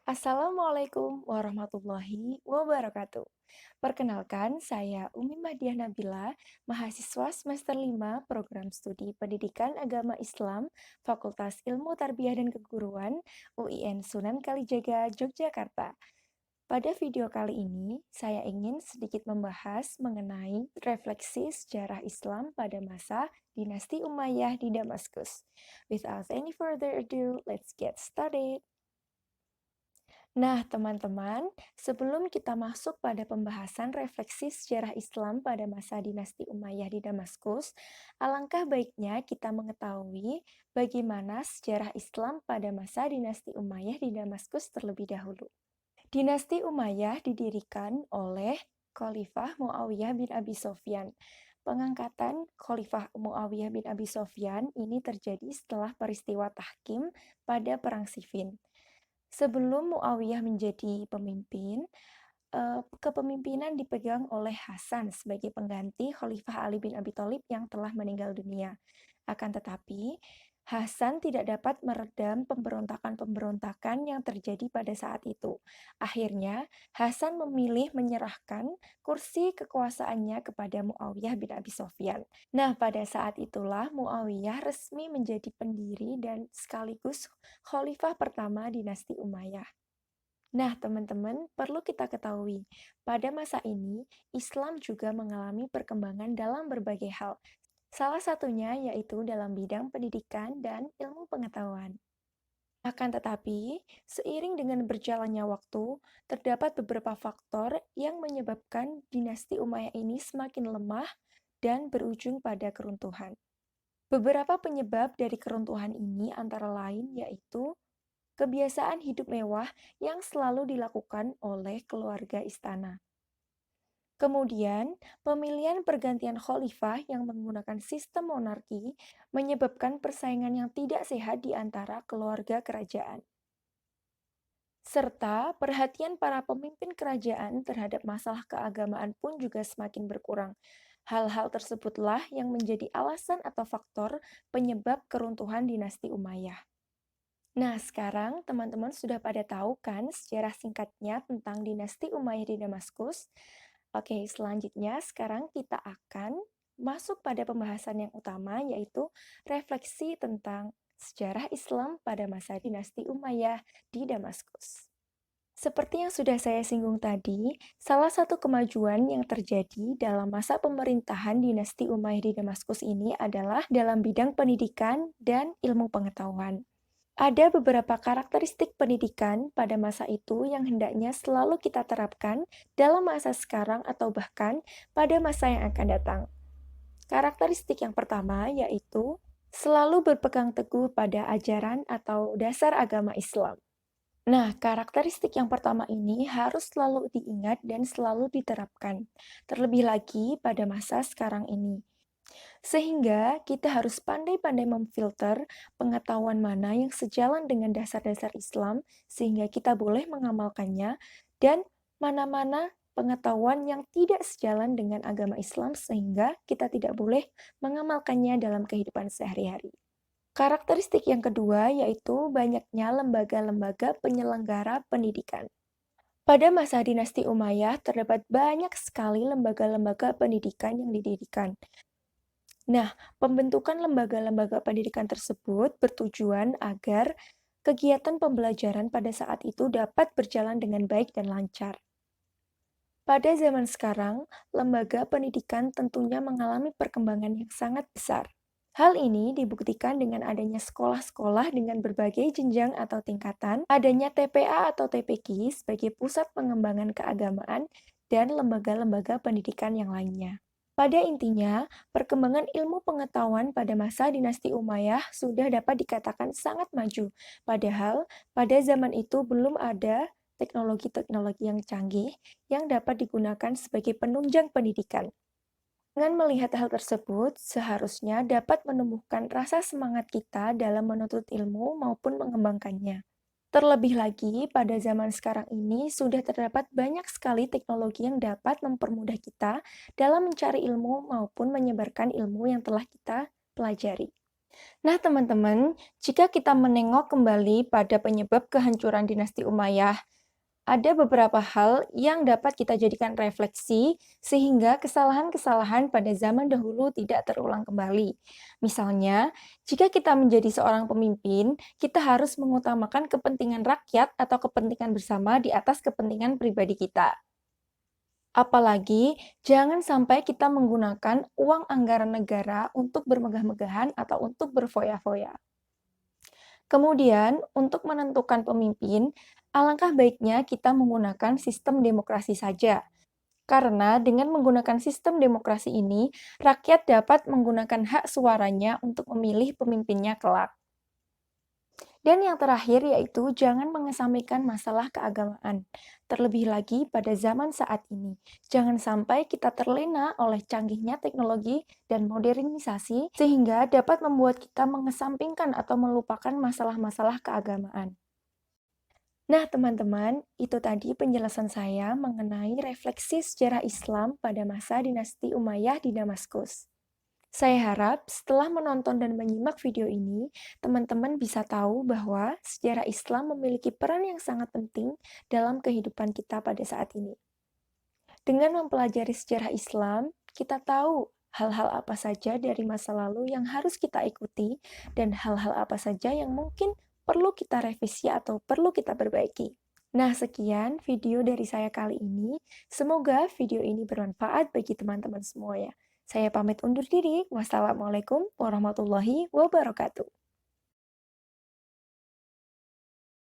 Assalamualaikum warahmatullahi wabarakatuh. Perkenalkan, saya Umi Mahdiah Nabila, mahasiswa semester 5 Program Studi Pendidikan Agama Islam, Fakultas Ilmu Tarbiyah dan Keguruan, UIN Sunan Kalijaga, Yogyakarta. Pada video kali ini, saya ingin sedikit membahas mengenai refleksi sejarah Islam pada masa dinasti Umayyah di Damaskus. Without any further ado, let's get started. Nah, teman-teman, sebelum kita masuk pada pembahasan refleksi sejarah Islam pada masa dinasti Umayyah di Damaskus, alangkah baiknya kita mengetahui bagaimana sejarah Islam pada masa dinasti Umayyah di Damaskus terlebih dahulu. Dinasti Umayyah didirikan oleh Khalifah Muawiyah bin Abi Sofyan. Pengangkatan Khalifah Muawiyah bin Abi Sofyan ini terjadi setelah peristiwa tahkim pada Perang Siffin. Sebelum Muawiyah menjadi pemimpin, kepemimpinan dipegang oleh Hasan sebagai pengganti Khalifah Ali bin Abi Thalib yang telah meninggal dunia. Akan tetapi, Hasan tidak dapat meredam pemberontakan-pemberontakan yang terjadi pada saat itu. Akhirnya, Hasan memilih menyerahkan kursi kekuasaannya kepada Muawiyah bin Abi Sofyan. Nah, pada saat itulah Muawiyah resmi menjadi pendiri dan sekaligus khalifah pertama dinasti Umayyah. Nah, teman-teman, perlu kita ketahui, pada masa ini Islam juga mengalami perkembangan dalam berbagai hal. Salah satunya yaitu dalam bidang pendidikan dan ilmu pengetahuan. Akan tetapi, seiring dengan berjalannya waktu, terdapat beberapa faktor yang menyebabkan dinasti Umayyah ini semakin lemah dan berujung pada keruntuhan. Beberapa penyebab dari keruntuhan ini antara lain yaitu kebiasaan hidup mewah yang selalu dilakukan oleh keluarga istana. Kemudian, pemilihan pergantian khalifah yang menggunakan sistem monarki menyebabkan persaingan yang tidak sehat di antara keluarga kerajaan. Serta perhatian para pemimpin kerajaan terhadap masalah keagamaan pun juga semakin berkurang. Hal-hal tersebutlah yang menjadi alasan atau faktor penyebab keruntuhan dinasti Umayyah. Nah, sekarang teman-teman sudah pada tahu kan sejarah singkatnya tentang dinasti Umayyah di Damaskus? Oke, selanjutnya sekarang kita akan masuk pada pembahasan yang utama yaitu refleksi tentang sejarah Islam pada masa dinasti Umayyah di Damaskus. Seperti yang sudah saya singgung tadi, salah satu kemajuan yang terjadi dalam masa pemerintahan dinasti Umayyah di Damaskus ini adalah dalam bidang pendidikan dan ilmu pengetahuan. Ada beberapa karakteristik pendidikan pada masa itu yang hendaknya selalu kita terapkan dalam masa sekarang atau bahkan pada masa yang akan datang. Karakteristik yang pertama yaitu selalu berpegang teguh pada ajaran atau dasar agama Islam. Nah, karakteristik yang pertama ini harus selalu diingat dan selalu diterapkan, terlebih lagi pada masa sekarang ini. Sehingga kita harus pandai-pandai memfilter pengetahuan mana yang sejalan dengan dasar-dasar Islam, sehingga kita boleh mengamalkannya, dan mana-mana pengetahuan yang tidak sejalan dengan agama Islam, sehingga kita tidak boleh mengamalkannya dalam kehidupan sehari-hari. Karakteristik yang kedua yaitu banyaknya lembaga-lembaga penyelenggara pendidikan. Pada masa dinasti Umayyah, terdapat banyak sekali lembaga-lembaga pendidikan yang didirikan. Nah, pembentukan lembaga-lembaga pendidikan tersebut bertujuan agar kegiatan pembelajaran pada saat itu dapat berjalan dengan baik dan lancar. Pada zaman sekarang, lembaga pendidikan tentunya mengalami perkembangan yang sangat besar. Hal ini dibuktikan dengan adanya sekolah-sekolah dengan berbagai jenjang atau tingkatan, adanya TPA atau TPQ sebagai pusat pengembangan keagamaan, dan lembaga-lembaga pendidikan yang lainnya. Pada intinya, perkembangan ilmu pengetahuan pada masa dinasti Umayyah sudah dapat dikatakan sangat maju, padahal pada zaman itu belum ada teknologi-teknologi yang canggih yang dapat digunakan sebagai penunjang pendidikan. Dengan melihat hal tersebut, seharusnya dapat menumbuhkan rasa semangat kita dalam menuntut ilmu maupun mengembangkannya. Terlebih lagi, pada zaman sekarang ini sudah terdapat banyak sekali teknologi yang dapat mempermudah kita dalam mencari ilmu maupun menyebarkan ilmu yang telah kita pelajari. Nah, teman-teman, jika kita menengok kembali pada penyebab kehancuran dinasti Umayyah, ada beberapa hal yang dapat kita jadikan refleksi sehingga kesalahan-kesalahan pada zaman dahulu tidak terulang kembali. Misalnya, jika kita menjadi seorang pemimpin, kita harus mengutamakan kepentingan rakyat atau kepentingan bersama di atas kepentingan pribadi kita. Apalagi, jangan sampai kita menggunakan uang anggaran negara untuk bermegah-megahan atau untuk berfoya-foya. Kemudian, untuk menentukan pemimpin, alangkah baiknya kita menggunakan sistem demokrasi saja. Karena dengan menggunakan sistem demokrasi ini, rakyat dapat menggunakan hak suaranya untuk memilih pemimpinnya kelak. Dan yang terakhir yaitu jangan mengesampingkan masalah keagamaan. Terlebih lagi pada zaman saat ini. Jangan sampai kita terlena oleh canggihnya teknologi dan modernisasi sehingga dapat membuat kita mengesampingkan atau melupakan masalah-masalah keagamaan. Nah, teman-teman, itu tadi penjelasan saya mengenai refleksi sejarah Islam pada masa dinasti Umayyah di Damaskus. Saya harap setelah menonton dan menyimak video ini, teman-teman bisa tahu bahwa sejarah Islam memiliki peran yang sangat penting dalam kehidupan kita pada saat ini. Dengan mempelajari sejarah Islam, kita tahu hal-hal apa saja dari masa lalu yang harus kita ikuti dan hal-hal apa saja yang mungkin perlu kita revisi atau perlu kita perbaiki. Nah, sekian video dari saya kali ini. Semoga video ini bermanfaat bagi teman-teman semuanya. Saya pamit undur diri. Wassalamualaikum warahmatullahi wabarakatuh.